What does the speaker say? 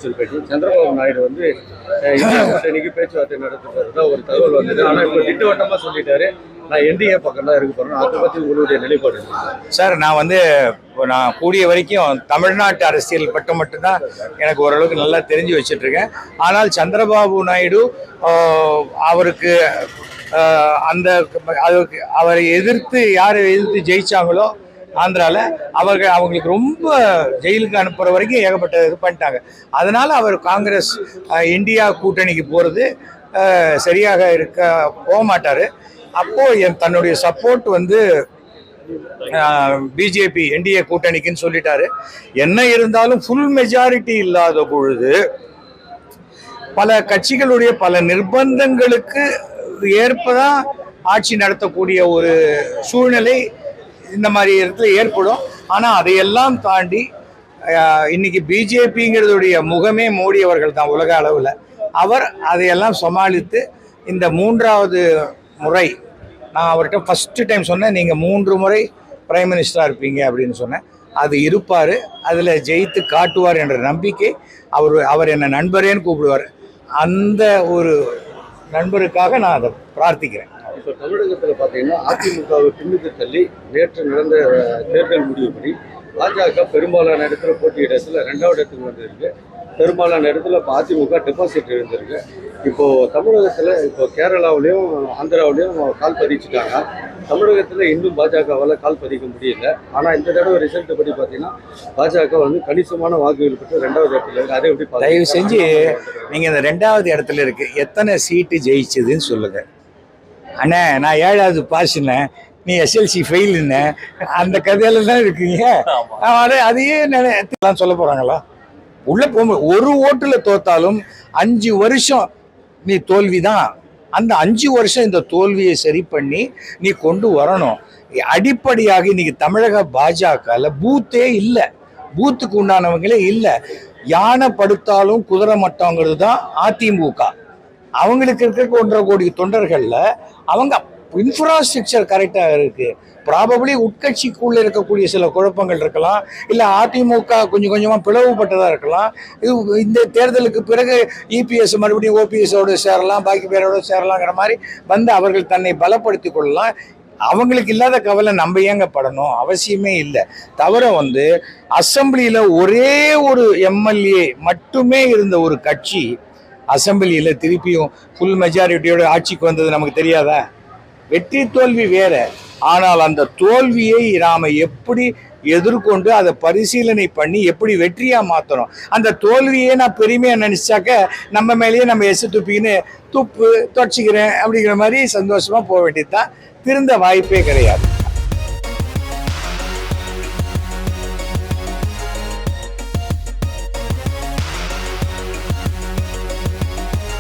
சந்திரபாபு நாயுடு வந்து இந்தியா கூட்டணிக்கு பேச்சுவார்த்தை நடத்துறதா ஒரு தகவல் வந்தது. ஆனால் இப்போ திட்டவட்டமா சொல்லிட்டாரு, நான் என்டிஏ பக்கம் தான் இருக்க போறேன். அதை பத்தி உங்களுடைய நிலைப்பாடு சார்? நான் கூடிய வரைக்கும் தமிழ்நாட்டு அரசியல் பட்டம் மட்டும்தான் எனக்கு ஓரளவுக்கு நல்லா தெரிஞ்சு வச்சுட்டு இருக்கேன். ஆனால் சந்திரபாபு நாயுடு அவருக்கு அவரை எதிர்த்து யாரை எதிர்த்து ஜெயிச்சாங்களோ ஆந்திராவில் அவங்களுக்கு ரொம்ப ஜெயிலுக்கு அனுப்புகிற வரைக்கும் ஏகப்பட்ட இது பண்ணிட்டாங்க. அதனால் அவர் காங்கிரஸ் இந்தியா கூட்டணிக்கு போகிறது சரியாக போக மாட்டார். அப்போது தன்னுடைய சப்போர்ட் வந்து பிஜேபி என்டிஏ கூட்டணிக்குன்னு சொல்லிட்டாரு. என்ன இருந்தாலும் ஃபுல் மெஜாரிட்டி இல்லாத பொழுது பல கட்சிகளுடைய பல நிர்பந்தங்களுக்கு ஏற்பதான் ஆட்சி நடத்தக்கூடிய ஒரு சூழ்நிலை இந்த மாதிரி இடத்துல ஏற்படும். ஆனால் அதையெல்லாம் தாண்டி இன்னைக்கு பிஜேபிங்கிறதுடைய முகமே மோடி அவர்கள் தான் உலக அளவில். அவர் அதையெல்லாம் சமாளித்து இந்த 3வது முறை நான் அவர்கிட்ட ஃபஸ்ட்டு டைம் சொன்னேன், நீங்கள் 3 முறை பிரைம் மினிஸ்டராக இருப்பீங்க அப்படின்னு சொன்னேன். அது இருப்பார், அதில் ஜெயித்து காட்டுவார் என்ற நம்பிக்கை. அவர் என்னை நண்பரேன்னு கூப்பிடுவார். அந்த ஒரு நண்பருக்காக நான் அதை பிரார்த்திக்கிறேன். இப்போ தமிழகத்தில் பார்த்தீங்கன்னா அதிமுகவை பின்னுக்கு தள்ளி நேற்று நடந்த தேர்தல் முடிவுப்படி பாஜக பெரும்பாலான இடத்துல போட்டியிடத்தில் 2வது இடத்துக்கு வந்திருக்கு. பெரும்பாலான இடத்துல இப்போ அதிமுக டெபாசிட் இருந்திருக்கு. இப்போது தமிழகத்தில் இப்போ கேரளாவிலையும் ஆந்திராவிலையும் கால் பதிச்சுட்டாங்க. தமிழகத்தில் இன்னும் பாஜகவால் கால் பதிக்க முடியல. ஆனால் இந்த தடவை ரிசல்ட் படி பார்த்தீங்கன்னா பாஜக வந்து கணிசமான வாக்குகள் பெற்று 2வது இடத்துல இருக்கு. அதை எப்படி தயவு செஞ்சு நீங்கள் இந்த 2வது இடத்துல இருக்கு எத்தனை சீட்டு ஜெயிச்சதுன்னு சொல்லுங்க. அண்ணே, நான் 7வது பாஸ்னேன், நீ எஸ்எல்சி ஃபெயிலுன்ன, அந்த கதையில தான் இருக்கீங்க. அதையே நினைலாம் சொல்ல போறாங்களா? உள்ள போகும்போது ஒரு ஓட்டுல தோத்தாலும் 5 வருஷம் நீ தோல்விதான். அந்த 5 வருஷம் இந்த தோல்வியை சரி பண்ணி நீ கொண்டு வரணும். அடிப்படையாக இன்னைக்கு தமிழக பாஜகல பூத்தே இல்லை, பூத்துக்கு உண்டானவங்களே இல்லை. யானை படுத்தாலும் குதிரை மட்டங்கிறது தான் அதிமுக. அவங்களுக்கு இருக்க 1.5 கோடி தொண்டர்கள்ல அவங்க இன்ஃப்ராஸ்ட்ரக்சர் கரெக்டாக இருக்கு. ப்ராபபிளி உட்கட்சிக்குள்ள இருக்கக்கூடிய சில குழப்பங்கள் இருக்கலாம், இல்லை அதிமுக கொஞ்சம் கொஞ்சமாக பிளவுபட்டதாக இருக்கலாம். இந்த தேர்தலுக்கு பிறகு இபிஎஸ் மறுபடியும் ஓபிஎஸோடு சேரலாம், பாக்கி பேரோட சேரலாங்கிற மாதிரி வந்து அவர்கள் தன்னை பலப்படுத்தி கொள்ளலாம். அவங்களுக்கு இல்லாத கவலை நம்ம ஏங்க படணும்? அவசியமே இல்லை. தவிர வந்து அசம்பிளியில் ஒரே ஒரு எம்எல்ஏ மட்டுமே இருந்த ஒரு கட்சி அசம்பிளியில் திருப்பியும் ஃபுல் மெஜாரிட்டியோட ஆட்சிக்கு வந்தது நமக்கு தெரியாதா? வெற்றி தோல்வி வேற. ஆனால் அந்த தோல்வியை நாம எப்படி எதிர்கொண்டு அதை பரிசீலனை பண்ணி எப்படி வெற்றியா மாத்தணும். அந்த தோல்வியே நான் பெருமையா நினைச்சாக்க நம்ம மேலேயே நம்ம துப்பிக்கின்னு துப்பு தொடச்சிக்கிறேன் அப்படிங்கிற மாதிரி சந்தோஷமா போக வேண்டியதுதான். திருந்த வாய்ப்பே கிடையாது.